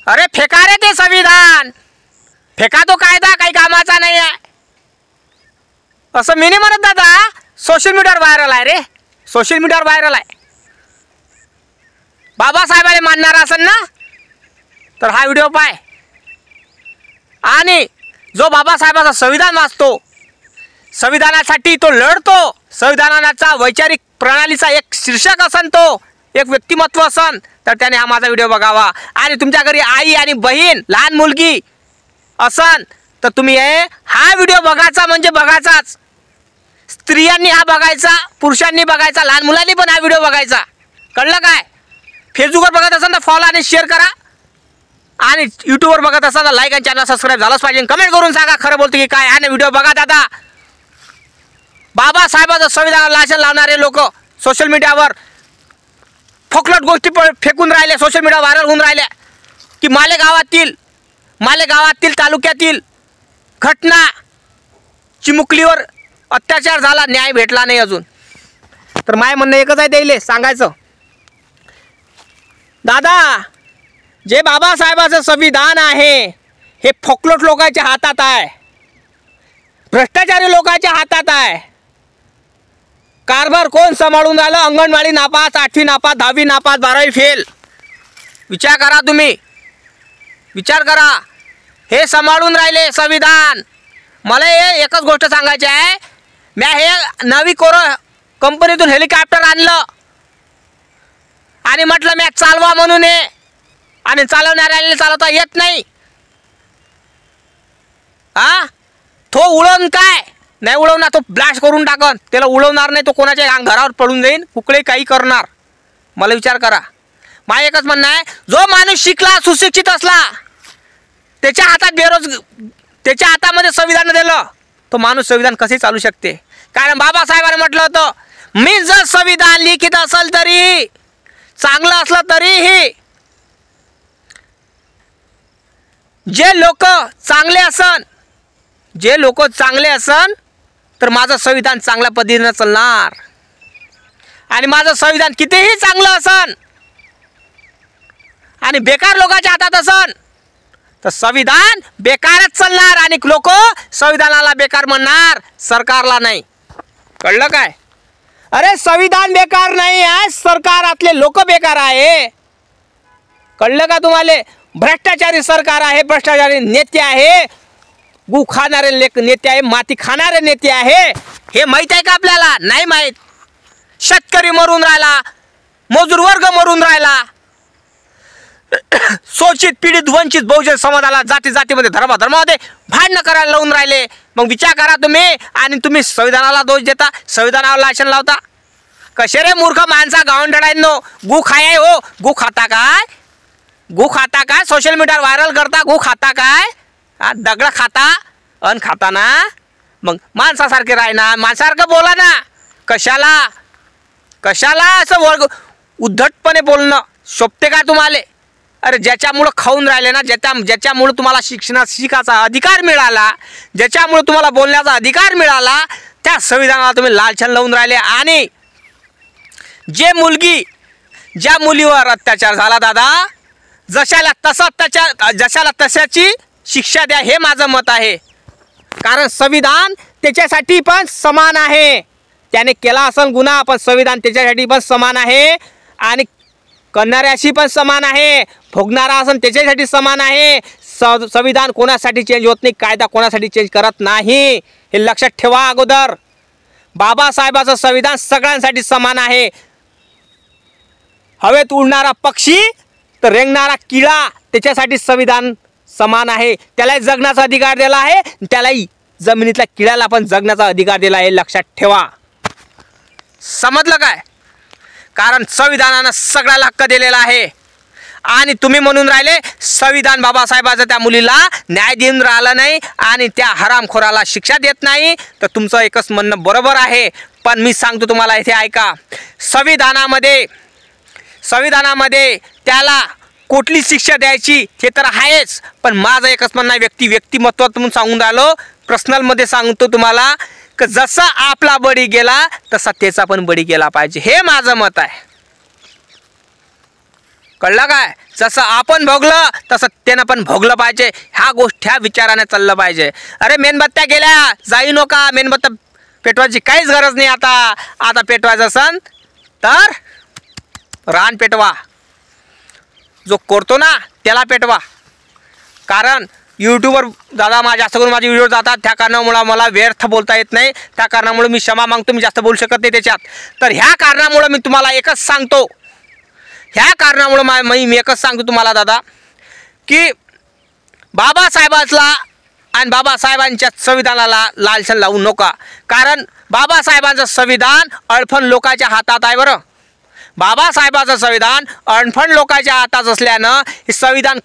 अरे फेका रे ते संविधान, फेका तो कायदा, काही कामाचा नाही आहे असं मी नाही म्हणत दादा. सोशल मीडियावर व्हायरल आहे रे, सोशल मीडियावर व्हायरल आहे. बाबासाहेबांना मानणार असेल ना तर हा व्हिडिओ पाय. आणि जो बाबासाहेबांचं संविधान वाचतो, संविधानासाठी तो लढतो, संविधानाचा वैचारिक प्रणालीचा एक शीर्षक असन, तो एक व्यक्तिमत्व असन, तर त्याने हा माझा व्हिडिओ बघावा. आणि तुमच्या घरी आई आणि बहीण, लहान मुलगी असन तर तुम्ही हा व्हिडिओ बघायचा म्हणजे बघायचाच. स्त्रियांनी हा बघायचा, पुरुषांनी बघायचा, लहान मुलांनी पण हा व्हिडिओ बघायचा. कळलं काय? फेसबुकवर बघत असाल तर फॉलो आणि शेअर करा, आणि यूट्यूबवर बघत असाल तर लाईक आणि चॅनल सबस्क्राईब झालंच पाहिजे. कमेंट करून सांगा खरं बोलतो की काय. आणि व्हिडिओ बघा दादा. बाबासाहेबांचं संविधानाला लाछन लावणारे लोक सोशल मीडियावर फोकलट गोष्टी फेकून राहिले, सोशल मीडिया व्हायरल होऊन राहिल्या की मालेगावातील तालुक्यातील घटना, चिमुकलीवर अत्याचार झाला, न्याय भेटला नाही अजून. तर माय म्हणणं एकच आहे द्यायले सांगायचं, दादा जे बाबासाहेबांचं संविधान आहे हे फोकलट लोकांच्या हातात आहे, भ्रष्टाचारी लोकांच्या हातात आहे. कारभार कोण सांभाळून राहिलं? अंगणवाडी नापास, 8वी नापास, 10वी नापास, 12वी फेल. विचार करा, तुम्ही विचार करा. हे सांभाळून राहिले संविधान. मला एकच गोष्ट सांगायची आहे, मी हे नवी कोरो कंपनीतून हेलिकॉप्टर आणलं आणि म्हटलं मी चालवा म्हणून हे, आणि चालवणाऱ्याला चालवता येत नाही. तो उडवून काय नाही उडवणार, तो ब्लास्ट करून टाकन. त्याला उडवणार नाही, तो कोणाच्या घरावर पडून जाईन, कुकडे काही करणार. मला विचार करा. मला एकच म्हणणं आहे, जो माणूस शिकला, सुशिक्षित असला, त्याच्या हातात त्याच्या हातामध्ये संविधान दिलं, तो माणूस संविधान कसे चालू शकते? कारण बाबासाहेबांनी म्हटलं होतं, मी जर संविधान लिखित असेल तरी, चांगलं असलं तरीही, जे लोक चांगले असन तर माझं संविधान चांगल्या पद्धतीने चालणार. आणि माझं संविधान कितीही चांगलं असन आणि बेकार लोकांच्या हातात असन तर संविधान बेकारच चालणार. आणि लोक संविधानाला बेकार म्हणणार, सरकारला नाही. कळलं काय? अरे संविधान बेकार नाही आहे, सरकारातले लोक बेकार आहे. कळलं का तुम्हाला? भ्रष्टाचारी सरकार आहे, भ्रष्टाचारी नेते आहे, गु खाणारे नेते आहे, माती खाणारे नेते आहे. हे माहीत आहे का आपल्याला? नाही माहीत. शेतकरी मरून राहिला, मजूर वर्ग मरून राहिला, शोषित, पीडित, वंचित बहुजन समाजाला जातीमध्ये धर्मामध्ये भांडणं करायला लावून राहिले. मग विचार करा तुम्ही. आणि तुम्ही संविधानाला दोष देता, संविधानाला लाछन लावता. कसे रे मूर्ख माणसा, गावंढळांनो. गु खाय हो, गु खाता काय? गु खाता काय? सोशल मीडियावर व्हायरल करता, गु खाता काय? दगड खाता अन खाता ना, मग माणसासारखे राह ना, माणसासारखं बोला ना. कशाला असं उद्धटपणे बोलणं शोभते का तुम्हाला? अरे ज्याच्यामुळं खाऊन राहिले ना, ज्याच्यामुळं तुम्हाला शिकायचा अधिकार मिळाला, ज्याच्यामुळे तुम्हाला बोलण्याचा अधिकार मिळाला, त्या संविधानाला तुम्ही लालछन लावून राहिले. आणि ज्या मुलीवर अत्याचार झाला दादा, जशाला तशाची शिक्षा द्या, हे माझं मत आहे. कारण संविधान त्याच्यासाठी पण समान आहे. त्याने केला असेल गुन्हा, पण संविधान त्याच्यासाठी पण समान आहे. आणि करणाऱ्याशी पण समान आहे, भोगणारा असेल त्याच्यासाठी समान आहे. संविधान कोणासाठी चेंज होत नाही, कायदा कोणासाठी चेंज करत नाही, हे लक्षात ठेवा अगोदर. बाबासाहेबांचं संविधान सगळ्यांसाठी समान आहे. हवेत उडणारा पक्षी तर रेंगणारा किडा, त्याच्यासाठी संविधान समान आहे. त्यालाही जगण्याचा अधिकार दिला आहे, त्यालाही जमिनीतल्या किड्याला पण जगण्याचा अधिकार दिला आहे. लक्षात ठेवा. समजलं काय? कारण संविधानानं सगळ्याला हक्क दिलेला आहे. आणि तुम्ही म्हणून राहिले संविधान बाबासाहेबाचं त्या मुलीला न्याय देऊन राहिलं नाही आणि त्या हरामखोराला शिक्षा देत नाही, तर तुमचं एकच म्हणणं बरोबर आहे. पण मी सांगतो तुम्हाला, इथे ऐका. संविधानामध्ये त्याला कुठली शिक्षा द्यायची हे तर आहेच, पण माझं एकच म्हणणं आहे, व्यक्तिमत्वात म्हणून सांगून राहिलो, पर्सनलमध्ये सांगतो तुम्हाला, की जसा आपला बळी गेला तसा त्याचा पण बळी गेला पाहिजे, हे माझं मत आहे. कळलं काय? जसं आपण भोगलं तसं त्यानं पण भोगलं पाहिजे. ह्या विचाराने चाललं पाहिजे. अरे मेणबत्त्या गेल्या, जाई नका. मेणबत्त्या पेटवायची काहीच गरज नाही. आता पेटवायचं असन तर रान पेटवा. जो करतो ना त्याला पेटवा. कारण यूट्यूबवर दादा जास्त करून माझे व्हिडिओ जातात, त्या कारणामुळे मला व्यर्थ बोलता येत नाही. त्या कारणामुळे मी क्षमा मागतो, मी जास्त बोलू शकत नाही त्याच्यात. तर ह्या कारणामुळे मी तुम्हाला एकच सांगतो, मी एकच सांगतो तुम्हाला दादा, की बाबासाहेबांना आणि बाबासाहेबांच्या संविधानाला लालसन लावू नका. कारण बाबासाहेबांचं संविधान अडफण लोकांच्या हातात आहे. बरं, बाबासाहेबांचं संविधान अडफण लोकांच्या हातात असल्यानं हे संविधान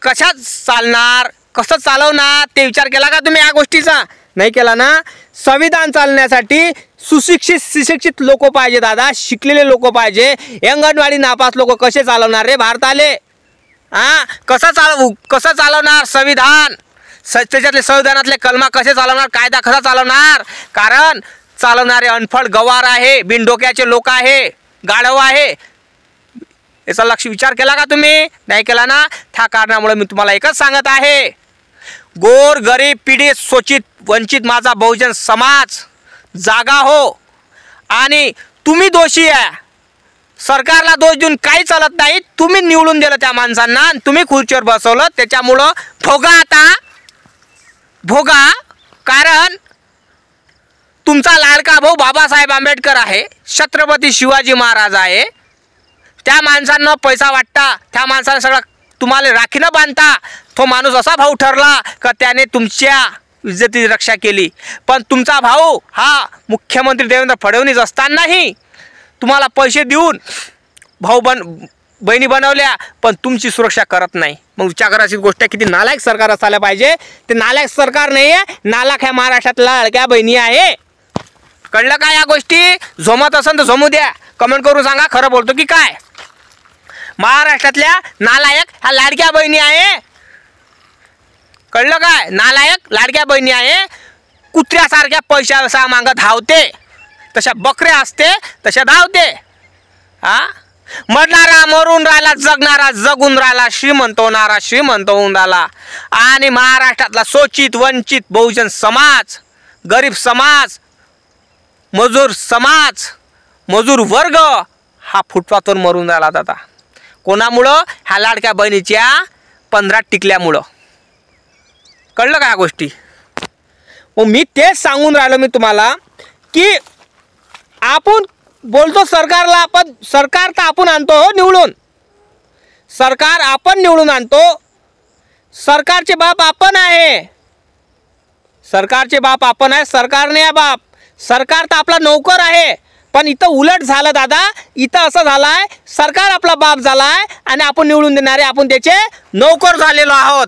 कसं चालवणार ते विचार केला का तुम्ही? या गोष्टीचा नाही केला ना. संविधान चालण्यासाठी सुशिक्षित लोक पाहिजे दादा, शिकलेले लोक पाहिजे. अंगणवाडी नापास लोक कसे चालवणार रे भारताले? कसं चालवणार संविधान? त्याच्यातले संविधानातले कलमा कसे चालवणार? कायदा कसा चालवणार? कारण चालवणारे अनफळ गवार आहे, बिनडोक्याचे लोक आहे, गाढव आहे. याचा विचार केला का तुम्ही? नाही केला ना. त्या कारणामुळे मी तुम्हाला एकच सांगत आहे, गोर गरीब पीडित शोषित वंचित माझा बहुजन समाज जागा हो. आणि तुम्ही दोषी आहे. सरकारला दोष देऊन काही चालत नाही. तुम्ही निवडून दिलं त्या माणसांना आणि तुम्ही खुर्चीवर बसवलं, त्याच्यामुळं भोगा. कारण तुमचा लाडका भाऊ बाबासाहेब आंबेडकर आहे, छत्रपती शिवाजी महाराज आहे. त्या माणसांना पैसा वाटता, त्या माणसाला सगळं तुम्हाला राखीनं बांधता. तो माणूस असा भाऊ ठरला का त्याने तुमच्या इज्जतीची रक्षा केली. पण तुमचा भाऊ हा मुख्यमंत्री देवेंद्र फडणवीस असतानाही तुम्हाला पैसे देऊन बहिणी बनवल्या, पण तुमची सुरक्षा करत नाही. मग विचार करायची गोष्ट किती नालायक सरकार असायला पाहिजे. ते नालायक सरकार नाही आहे, नालायक ह्या महाराष्ट्रातल्या लाडक्या बहिणी आहे. कळलं का? या गोष्टी झोमत असेल तर झोमू द्या, कमेंट करून सांगा खरं बोलतो की काय. महाराष्ट्रातल्या नालायक ह्या लाडक्या बहिणी आहे. कळलं काय? नालायक लाडक्या बहिणी आहे. कुत्र्यासारख्या पैशाचा मागं धावते, तशा बकऱ्या असते तशा धावते. मरणारा मरून राहिला, जगणारा जगून राहिला, श्रीमंत होणारा श्रीमंत होऊन राहिला. आणि महाराष्ट्रातला शोषित वंचित बहुजन समाज, गरीब समाज, मजूर समाज, मजूर वर्ग हा फुटपाथवर मरून राहिला दादा. कोणामुळं? ह्या लाडक्या बहिणीच्या 15 टिकल्यामुळं. कळलं का या गोष्टी? मी तेच सांगून राहिलो मी तुम्हाला, की आपण बोलतो सरकारला, पण सरकार तर आपण आणतो हो निवडून. सरकार आपण निवडून आणतो. सरकारचे बाप आपण आहे. सरकारचे बाप आपण आहे, सरकार नाही आहे बाप. सरकार तर आपला नौकर आहे. पण इथं उलट झालं दादा. इथं असं झालं आहे, सरकार आपला बाप झाला आहे आणि आपण निवडून देणारे आपण त्याचे नौकर झालेलो आहोत.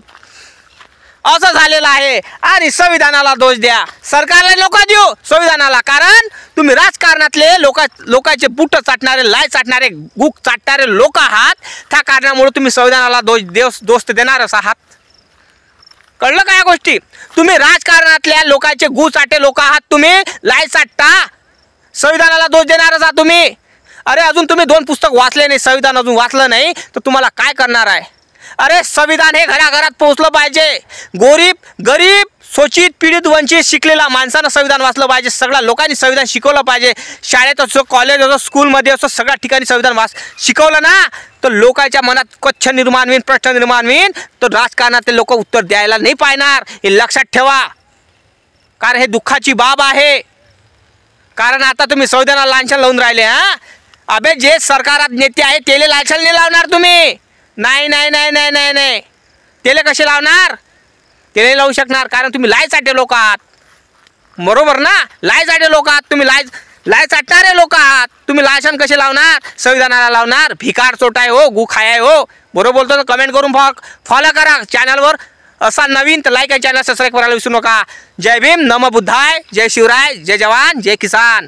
असं झालेलं आहे. आणि संविधानाला दोष द्या, सरकारला नको देऊ, संविधानाला. कारण तुम्ही राजकारणातले लोकांचे बुट चाटणारे, लाय चाटणारे, गुक चाटणारे लोक आहात. त्या कारणामुळे तुम्ही संविधानाला दोष देणारच आहात. कळलं का या गोष्टी? तुम्ही राजकारणातल्या लोकांचे गु चाटे लोक आहात. तुम्ही लाय चाटता, संविधानाला दोष देणारच आहात तुम्ही. अरे अजून तुम्ही 2 पुस्तक वाचले नाही, संविधान अजून वाचलं नाही, तर तुम्हाला काय करणार आहे? अरे संविधान हे घराघरात पोहोचलं पाहिजे. गरीब शोषित पीडित वंचित शिकलेला माणसानं संविधान वाचलं पाहिजे. सगळ्या लोकांनी संविधान शिकवलं पाहिजे. शाळेत असो, कॉलेज असो, स्कूलमध्ये असो, सगळ्या ठिकाणी संविधान शिकवलं ना, तर लोकांच्या मनात कच्छ निर्माण होईल, प्रश्न निर्माण होईल. तर राजकारणातले लोक उत्तर द्यायला नाही पाहणार, हे लक्षात ठेवा. कारण हे दुःखाची बाब आहे. कारण आता तुम्ही संविधानाला लांछन लावून राहिले. अबे जे सरकारात नेते आहे त्याला लांछन नाही लावणार तुम्ही. नाही नाही नाही नाही नाही नाही त्याला कसे लावणार? ते नाही लावू शकणार. कारण तुम्ही लाय चाटे लोक आहात. बरोबर ना? लाय चाटे लोक आहात तुम्ही. लाय चाटणारे लोक आहात तुम्ही. लांछन कसे लावणार? संविधानाला लावणार. भिकार चोटाय हो, गु खाय हो. बरोबर बोलतो तर कमेंट करून फॉलो करा चॅनलवर. असा नवीन तर लाईक आणि चॅनल सबस्क्राईब करायला विसरू नका. जय भीम, नमो बुद्धाय, जय शिवराय, जय जवान, जय किसान.